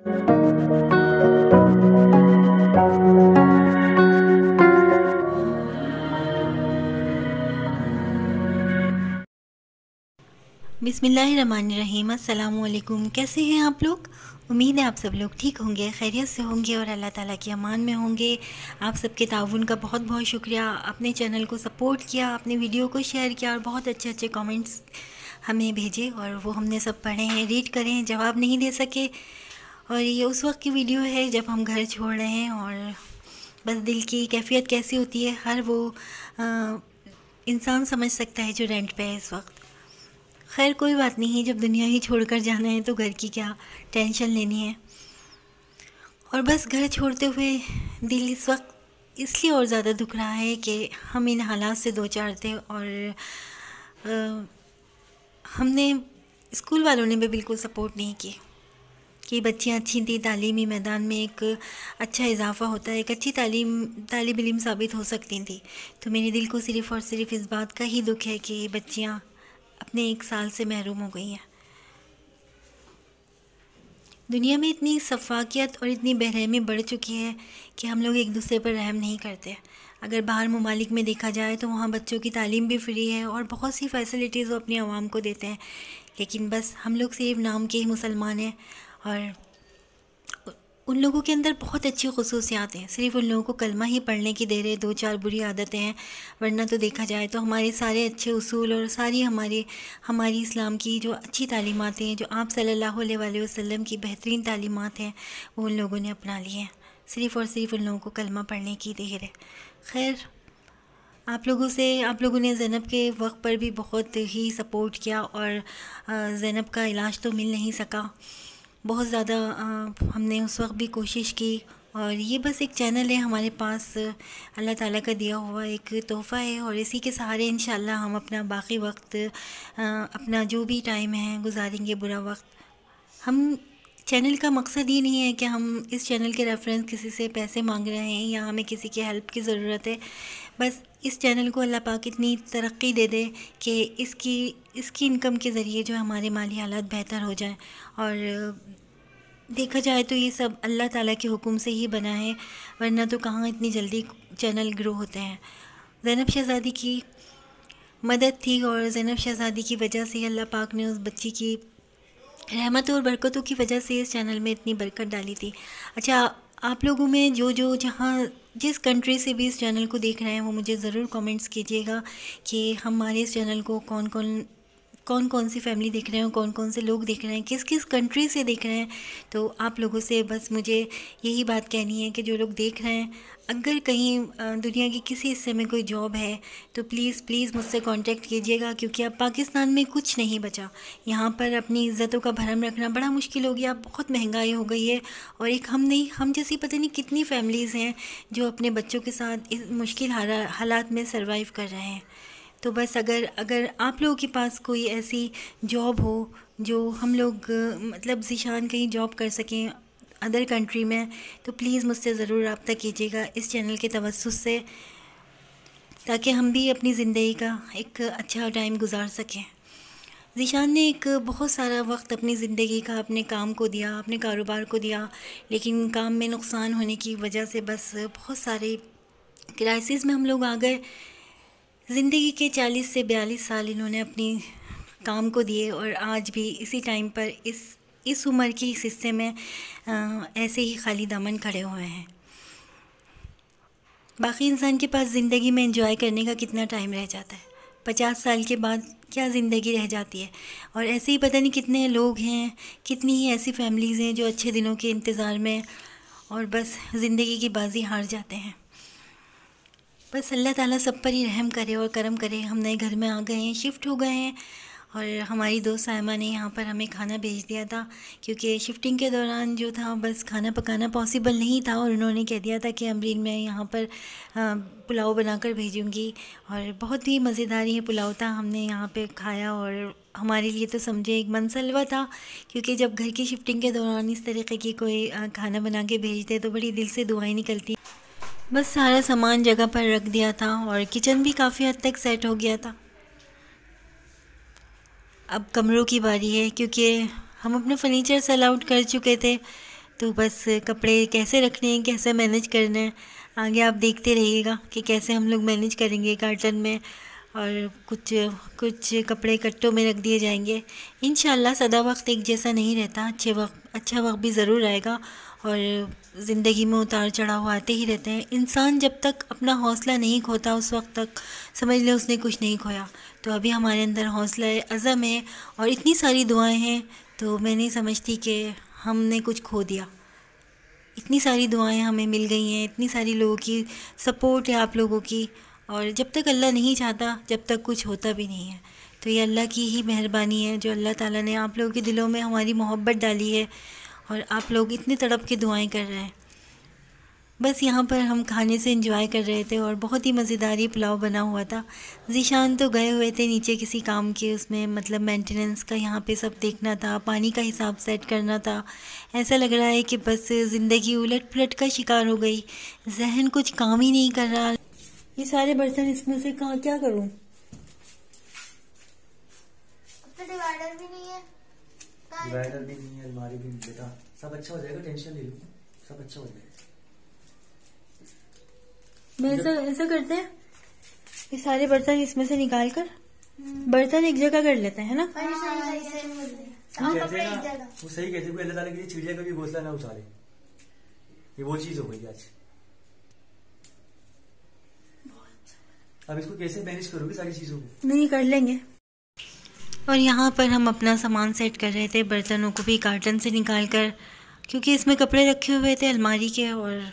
बिस्मिल्लाहिर्रहमानिर्रहीम। अस्सलामुअलैकुम। कैसे हैं आप लोग? उम्मीद है आप सब लोग ठीक होंगे, खैरियत से होंगे और अल्लाह ताला की अमान में होंगे। आप सबके ताउन का बहुत बहुत शुक्रिया। अपने चैनल को सपोर्ट किया, अपने वीडियो को शेयर किया और बहुत अच्छे अच्छे कमेंट्स हमें भेजे और वो हमने सब पढ़े हैं, रीड करे हैं, जवाब नहीं दे सके। और ये उस वक्त की वीडियो है जब हम घर छोड़ रहे हैं और बस दिल की कैफियत कैसी होती है हर वो इंसान समझ सकता है जो रेंट पे है इस वक्त। खैर कोई बात नहीं, जब दुनिया ही छोड़कर जाना है तो घर की क्या टेंशन लेनी है। और बस घर छोड़ते हुए दिल इस वक्त इसलिए और ज़्यादा दुख रहा है कि हम इन हालात से दो चार थे और हमने स्कूल वालों ने भी बिल्कुल सपोर्ट नहीं की कि बच्चियाँ अच्छी थी, तालीमी मैदान में एक अच्छा इजाफ़ा होता है, एक अच्छी तालिब इल्म साबित हो सकती थी। तो मेरे दिल को सिर्फ़ और सिर्फ इस बात का ही दुख है कि बच्चियाँ अपने 1 साल से महरूम हो गई हैं। दुनिया में इतनी सफाकियत और इतनी बेरहमी बढ़ चुकी है कि हम लोग एक दूसरे पर रहम नहीं करते। अगर बाहर ममालिक में देखा जाए तो वहाँ बच्चों की तालीम भी फ्री है और बहुत सी फैसिलिटीज़ वो अपनी आवाम को देते हैं, लेकिन बस हम लोग सिर्फ नाम के ही मुसलमान हैं और उन लोगों के अंदर बहुत अच्छी ख़ुसूसियात हैं। सिर्फ़ उन लोगों को कलमा ही पढ़ने की देर है, 2-4 बुरी आदतें हैं, वरना तो देखा जाए तो हमारे सारे अच्छे उसूल और सारी हमारी इस्लाम की जो अच्छी तालीमात हैं, जो आप सल्लल्लाहु अलैहि वसल्लम की बेहतरीन तालीमात हैं, वो उन लोगों ने अपना ली हैं। सिर्फ़ और सिर्फ उन लोगों को कलमा पढ़ने की देर है। खैर आप लोगों ने ज़ैनब के वक्त पर भी बहुत ही सपोर्ट किया और ज़ैनब का इलाज तो मिल नहीं सका। बहुत ज़्यादा हमने उस वक्त भी कोशिश की और ये बस एक चैनल है हमारे पास, अल्लाह ताला का दिया हुआ एक तोहफ़ा है और इसी के सहारे इंशाल्लाह हम अपना बाकी वक्त अपना जो भी टाइम है गुजारेंगे बुरा वक्त। हम चैनल का मकसद ये नहीं है कि हम इस चैनल के रेफरेंस किसी से पैसे मांग रहे हैं या हमें किसी की हेल्प की ज़रूरत है। बस इस चैनल को अल्लाह पाक इतनी तरक्की दे दे कि इसकी इनकम के ज़रिए जो हमारे माली हालात बेहतर हो जाएं। और देखा जाए तो ये सब अल्लाह ताला के हुक्म से ही बना है, वरना तो कहाँ इतनी जल्दी चैनल ग्रो होते हैं। ज़ैनब शहज़ादी की मदद थी और ज़ैनब शहज़ादी की वजह से अल्लाह पाक ने उस बच्ची की रहमतों और बरकतों की वजह से इस चैनल में इतनी बरकत डाली थी। अच्छा, आप लोगों में जो जहाँ जिस कंट्री से भी इस चैनल को देख रहे हैं वो मुझे ज़रूर कमेंट्स कीजिएगा कि हमारे इस चैनल को कौन कौन सी फैमिली देख रहे हैं, कौन कौन से लोग देख रहे हैं, किस किस कंट्री से देख रहे हैं। तो आप लोगों से बस मुझे यही बात कहनी है कि जो लोग देख रहे हैं, अगर कहीं दुनिया के किसी हिस्से में कोई जॉब है तो प्लीज़ मुझसे कांटेक्ट कीजिएगा, क्योंकि अब पाकिस्तान में कुछ नहीं बचा। यहाँ पर अपनी इज़्ज़तों का भरम रखना बड़ा मुश्किल हो गया, बहुत महंगाई हो गई है और एक हम जैसी पता नहीं कितनी फैमिलीज़ हैं जो अपने बच्चों के साथ इस मुश्किल हालात में सर्वाइव कर रहे हैं। तो बस अगर आप लोगों के पास कोई ऐसी जॉब हो जो हम लोग मतलब ज़ीशान कहीं जॉब कर सकें अदर कंट्री में, तो प्लीज़ मुझसे ज़रूर रब्ता कीजिएगा इस चैनल के तवस्सुस से, ताकि हम भी अपनी ज़िंदगी का एक अच्छा टाइम गुजार सकें। ज़ीशान ने एक बहुत सारा वक्त अपनी ज़िंदगी का अपने काम को दिया, अपने कारोबार को दिया, लेकिन काम में नुकसान होने की वजह से बस बहुत सारे क्राइसिस में हम लोग आ गए। ज़िंदगी के 40 से 42 साल इन्होंने अपनी काम को दिए और आज भी इसी टाइम पर इस उम्र के इस हिस्से में ऐसे ही खाली दामन खड़े हुए हैं। बाकी इंसान के पास ज़िंदगी में एंजॉय करने का कितना टाइम रह जाता है, 50 साल के बाद क्या ज़िंदगी रह जाती है। और ऐसे ही पता नहीं कितने लोग हैं, कितनी ही ऐसी फैमिलीज़ हैं जो अच्छे दिनों के इंतज़ार में और बस ज़िंदगी की बाजी हार जाते हैं। बस अल्लाह ताला सब पर ही रहम करे और करम करे। हम नए घर में आ गए हैं, शिफ्ट हो गए हैं और हमारी दोस्त सायमा ने यहाँ पर हमें खाना भेज दिया था, क्योंकि शिफ्टिंग के दौरान जो था बस खाना पकाना पॉसिबल नहीं था और उन्होंने कह दिया था कि अमरीन मैं यहाँ पर पुलाव बनाकर भेजूँगी। और बहुत ही मज़ेदार ये पुलाव था, हमने यहाँ पे खाया और हमारे लिए तो समझे एक मनसलवा था, क्योंकि जब घर की शिफ्टिंग के दौरान इस तरीके की कोई खाना बना के भेजते तो बड़ी दिल से दुआएं निकलती। बस सारा सामान जगह पर रख दिया था और किचन भी काफ़ी हद तक सेट हो गया था। अब कमरों की बारी है, क्योंकि हम अपने फर्नीचर सेल आउट कर चुके थे, तो बस कपड़े कैसे रखने हैं, कैसे मैनेज करना है, आगे आप देखते रहिएगा कि कैसे हम लोग मैनेज करेंगे कार्टन में, और कुछ कुछ कपड़े कट्टों में रख दिए जाएंगे। इंशाल्लाह सदा वक्त एक जैसा नहीं रहता, अच्छा वक्त भी ज़रूर आएगा, और ज़िंदगी में उतार चढ़ाव आते ही रहते हैं। इंसान जब तक अपना हौसला नहीं खोता उस वक्त तक समझ ले उसने कुछ नहीं खोया। तो अभी हमारे अंदर हौसला है, अज़म है और इतनी सारी दुआएं हैं, तो मैं नहीं समझती कि हमने कुछ खो दिया। इतनी सारी दुआएं हमें मिल गई हैं, इतनी सारी लोगों की सपोर्ट है, आप लोगों की, और जब तक अल्लाह नहीं चाहता जब तक कुछ होता भी नहीं है। तो ये अल्लाह की ही मेहरबानी है जो अल्लाह ताला ने आप लोगों के दिलों में हमारी मोहब्बत डाली है, और आप लोग इतनी तड़प के दुआएं कर रहे हैं। बस यहाँ पर हम खाने से एंजॉय कर रहे थे, और बहुत ही मज़ेदार ही पुलाव बना हुआ था। ज़ीशान तो गए हुए थे नीचे किसी काम के, उसमें मतलब मेंटेनेंस का यहाँ पे सब देखना था, पानी का हिसाब सेट करना था। ऐसा लग रहा है कि बस ज़िंदगी उलट पुलट का शिकार हो गई, जहन कुछ काम ही नहीं कर रहा। ये सारे बर्तन इसमें से कहाँ क्या करूँ? तो डिवाइडर भी नहीं है, अलमारी भी नहीं। बेटा सब अच्छा हो जाएगा, टेंशन ले लो, सब अच्छा हो जाएगा। मैं ऐसा करते हैं, ये सारे बर्तन इसमें से निकाल कर बर्तन एक जगह कर लेते हैं ना। वो सही कहते हैं, अल्लाह ताला की चिड़िया का भी घोंसला ना उछाले, ये वो चीज हो गई आज। अब इसको कैसे मैनेज करोगे सारी चीजों को? नहीं, कर लेंगे। और यहाँ पर हम अपना सामान सेट कर रहे थे, बर्तनों को भी कार्टन से निकाल कर, क्योंकि इसमें कपड़े रखे हुए थे अलमारी के, और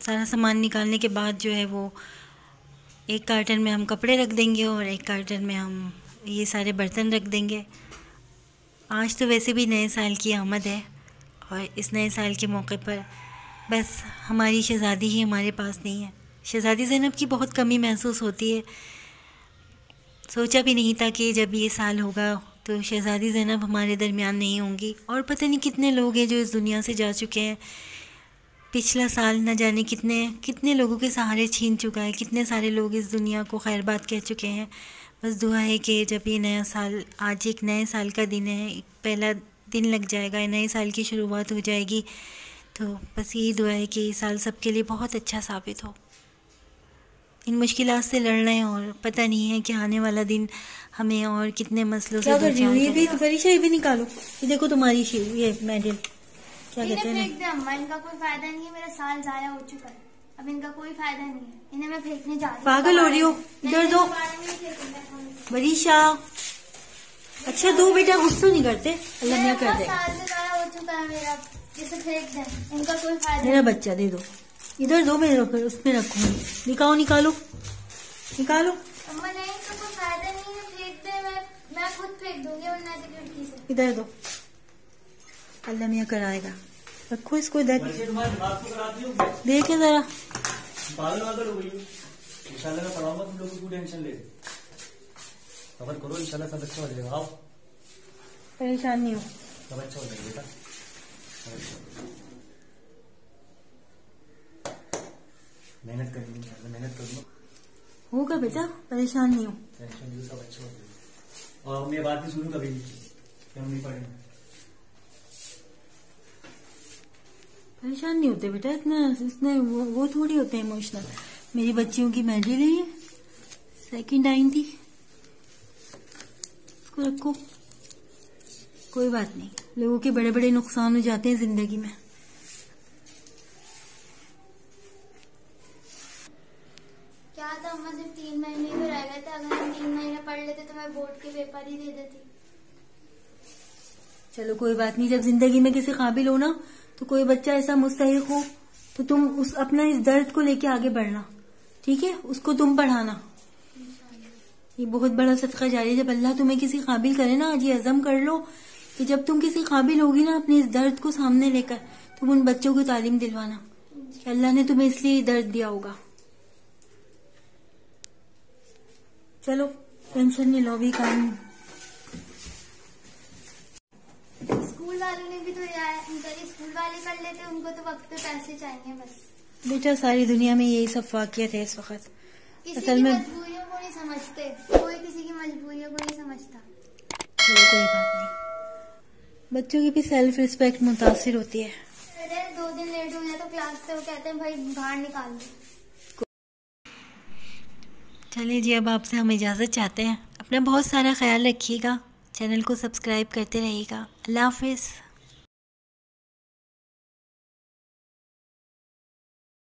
सारा सामान निकालने के बाद जो है वो एक कार्टन में हम कपड़े रख देंगे और एक कार्टन में हम ये सारे बर्तन रख देंगे। आज तो वैसे भी नए साल की आमद है, और इस नए साल के मौके पर बस हमारी शहज़ादी ही हमारे पास नहीं है। शहज़ादी ज़ैनब की बहुत कमी महसूस होती है। सोचा भी नहीं था कि जब ये साल होगा तो शहज़ादी ज़ैनब हमारे दरमियान नहीं होंगी, और पता नहीं कितने लोग हैं जो इस दुनिया से जा चुके हैं। पिछला साल न जाने कितने कितने लोगों के सहारे छीन चुका है, कितने सारे लोग इस दुनिया को खैर बात कह चुके हैं। बस दुआ है कि जब ये नया साल, आज एक नए साल का दिन है, एक पहला दिन लग जाएगा, नए साल की शुरुआत हो जाएगी, तो बस यही दुआ है कि ये साल सबके लिए बहुत अच्छा साबित हो। इन मुश्किलात से लड़ रहे हैं, और पता नहीं है कि आने वाला दिन हमें और कितने मसलों से ये भी परीक्षा ये भी निकालो। ये देखो तुम्हारी ये मेडल क्या कहते हैं? फेंक दे अम्मा, इनका कोई फायदा नहीं है, मेरा साल जाया हो चुका है, अब इनका कोई फायदा नहीं है, इन्हें मैं फेंकने जा रही हूँ। पागल हो रही हो, इधर दो बरीशा। अच्छा दो बेटा, गुस्सा नहीं करते, अल्लाह मियां कर दे। साल से जाया हो चुका है मेरा, जिसे फेंक दे, इनका कोई फायदा। मेरा बच्चा दे दो, इधर दो, मैं उसमें रखूंगी। निकालो निकालो निकालो। अम्मा नहीं, इनका कोई फायदा नहीं है, फेंक दे, मैं खुद फेंक दूंगी वरना से खिड़की से। इधर दो, अल्लाह मियां कराएगा। रखो इसको इधर, देखे जरा। पागल हो गई। इंशाल्लाह मैं पढ़ाऊंगा, तुम लोग को टेंशन ले, खबर करो, इंशाल्लाह सब अच्छा हो जाएगा। आओ, परेशान नहीं हो, सब अच्छा हो जाएगा बेटा। मेहनत करेंगे, मेहनत करूंगा, होगा बेटा, परेशान नहीं हो, टेंशन नहीं, सब अच्छा हो जाएगा। और मैं बात नहीं सुनूं कभी भी कि हम नहीं पढ़ेंगे। परेशान नहीं होते बेटा, इतना वो थोड़ी होते हैं इमोशनल। मेरी बच्चियों की मेडल है, ये सेकंड आई थी, इसको रखो, कोई बात नहीं। लोगों के बड़े बड़े नुकसान हो जाते हैं जिंदगी में। क्या था अम्मा, सिर्फ 3 महीने ही रह गए थे, अगर हम 3 महीने पढ़ लेते तो मैं बोर्ड के पेपर ही दे देती। चलो कोई बात नहीं, जब जिंदगी में किसी काबिल हो ना, तो कोई बच्चा ऐसा मुस्तहिक हो तो तुम उस अपना इस दर्द को लेके आगे बढ़ना, ठीक है? उसको तुम पढ़ाना, ये बहुत बड़ा सदका जारी है। जब अल्लाह तुम्हें किसी काबिल करे ना, आज ये अज़म कर लो कि जब तुम किसी काबिल होगी ना, अपने इस दर्द को सामने लेकर तुम उन बच्चों को तालीम दिलवाना कि अल्लाह ने तुम्हें इसलिए दर्द दिया होगा। चलो टेंशन नहीं लो, अभी काम। स्कूल वालों ने भी तो स्कूल वाले कर लेते, उनको तो वक्त पे पैसे चाहिए बस। बेटा सारी दुनिया में यही सब वाक़ियत है इस वक्त। असल में मजबूरियों को नहीं समझते, कोई किसी की मजबूरियों को नहीं समझता। चलो कोई बात नहीं, बच्चों की भी सेल्फ रिस्पेक्ट मुतासिर होती है। कहते हैं 2 दिन लेट हो गया तो क्लास से वो कहते हैं भाई बाहर निकाल दो। चलिए जी, अब आपसे हम इजाज़त चाहते हैं। अपना बहुत सारा ख्याल रखिएगा, चैनल को सब्सक्राइब करते रहिएगा। अल्लाह हाफिज़।